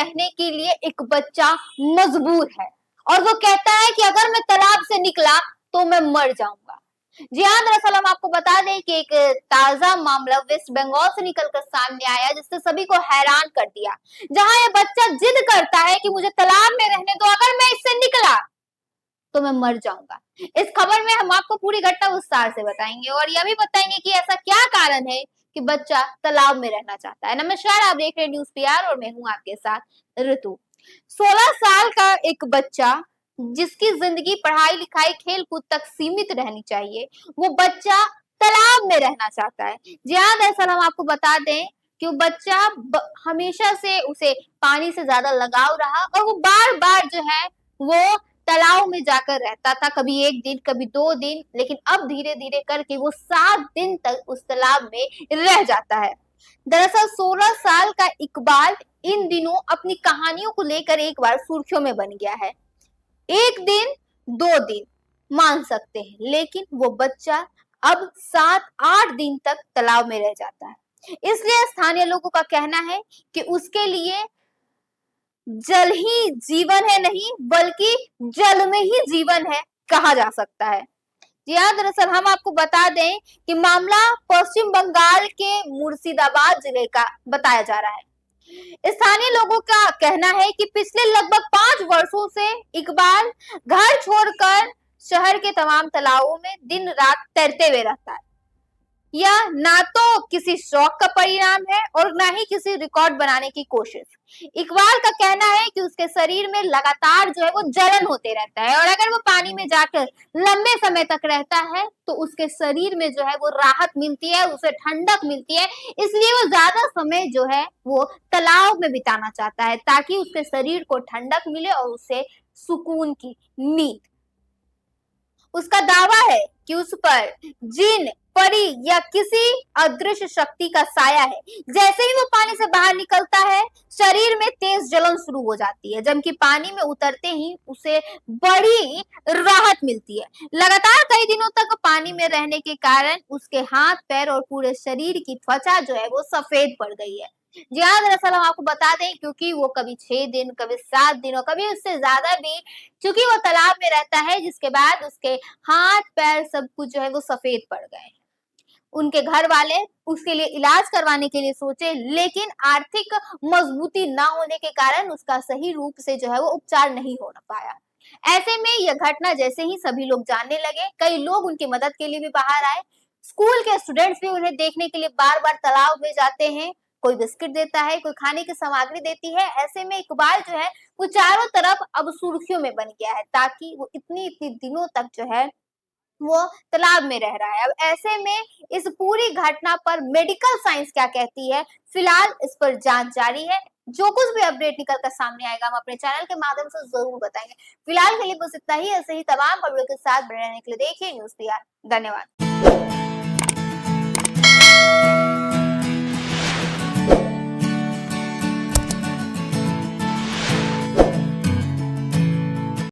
रहने के लिए एक बच्चा मजबूर है और वो कहता है कि अगर मैं तालाब से निकला तो मैं मर जाऊंगा। जी हाँ, दरअसल हम आपको बता दें कि एक ताजा मामला वेस्ट बंगाल से निकलकर सामने आया जिसने सभी को हैरान कर दिया। जहां ये बच्चा जिद करता है कि मुझे तालाब में रहने दो, अगर मैं इससे निकला तो मैं मर जाऊंगा। इस खबर में हम आपको पूरी घटना विस्तार से बताएंगे और यह भी बताएंगे कि ऐसा क्या कारण है कि बच्चा तालाब में रहना चाहता है। नमस्कार, आप देख रहे हैं न्यूज़ पीआर और मैं हूं आपके साथ ऋतु। 16 साल का एक बच्चा जिसकी जिंदगी पढ़ाई लिखाई खेल कूद तक सीमित रहनी चाहिए, वो बच्चा तालाब में रहना चाहता है। जी हाँ, दरअसल हम आपको बता दें कि वो बच्चा हमेशा से उसे पानी से ज्यादा लगाव रहा और वो बार बार जो है वो तालाब में जाकर रहता था, कभी 1 दिन, कभी 2 दिन, लेकिन अब धीरे-धीरे करके वो 7 दिन तक उस तालाब में रह जाता है। दरअसल 16 साल का इकबाल इन दिनों अपनी कहानियों को लेकर एक बार सुर्खियों में बन गया है। 1 दिन, 2 दिन मान सकते हैं, लेकिन वो बच्चा अब 7-8 दिन तक तालाब में रह जाता है। इसलिए स्थानीय लोगों का कहना है कि उसके लिए जल ही जीवन है नहीं, बल्कि जल में ही जीवन है कहा जा सकता है। जी हाँ, दरअसल हम आपको बता दें कि मामला पश्चिम बंगाल के मुर्शिदाबाद जिले का बताया जा रहा है। स्थानीय लोगों का कहना है कि पिछले लगभग 5 वर्षों से इकबाल घर छोड़कर शहर के तमाम तालाबों में दिन रात तैरते हुए रहता है। यह ना तो किसी शौक का परिणाम है और ना ही किसी रिकॉर्ड बनाने की कोशिश। इकबाल का कहना है कि उसके शरीर में लगातार जो है वो जलन होते रहता है और अगर वो पानी में जाकर लंबे समय तक रहता है तो उसके शरीर में जो है वो राहत मिलती है, उसे ठंडक मिलती है। इसलिए वो ज्यादा समय जो है वो तालाब में बिताना चाहता है ताकि उसके शरीर को ठंडक मिले और उसे सुकून की नींद। उसका दावा है कि उस पर जिन, परी या किसी अदृश्य शक्ति का साया है। जैसे ही वो पानी से बाहर निकलता है, शरीर में तेज जलन शुरू हो जाती है, जबकि पानी में उतरते ही उसे बड़ी राहत मिलती है। लगातार कई दिनों तक पानी में रहने के कारण उसके हाथ, पैर और पूरे शरीर की त्वचा जो है वो सफेद पड़ गई है। जी हाँ, दरअसल हम आपको बता दें क्योंकि वो कभी 6 दिन, कभी 7 दिन और कभी उससे ज्यादा भी, क्योंकि वो तालाब में रहता है, जिसके बाद उसके हाथ पैर सब कुछ जो है वो सफेद पड़ गए। उनके घर वाले उसके लिए इलाज करवाने के लिए सोचे, लेकिन आर्थिक मजबूती ना होने के कारण उसका सही रूप से जो है वो उपचार नहीं हो पाया। ऐसे में यह घटना जैसे ही सभी लोग जानने लगे, कई लोग उनकी मदद के लिए भी बाहर आए। स्कूल के स्टूडेंट्स भी उन्हें देखने के लिए बार-बार तालाब में जाते हैं। कोई बिस्किट देता है, कोई खाने की सामग्री देती है। ऐसे में इकबाल जो है वो चारों तरफ अब सुर्खियों में बन गया है ताकि वो इतनी-इतनी दिनों तक जो है वो तालाब में रह रहा है। अब ऐसे में इस पूरी घटना पर मेडिकल साइंस क्या कहती है, फिलहाल इस पर जांच जारी है। जो कुछ भी अपडेट निकल कर सामने आएगा हम अपने चैनल के माध्यम से जरूर बताएंगे। फिलहाल के लिए बस इतना ही। ऐसे ही तमाम खबरों के साथ बने रहने के लिए देखिए न्यूज़ पीआर। धन्यवाद।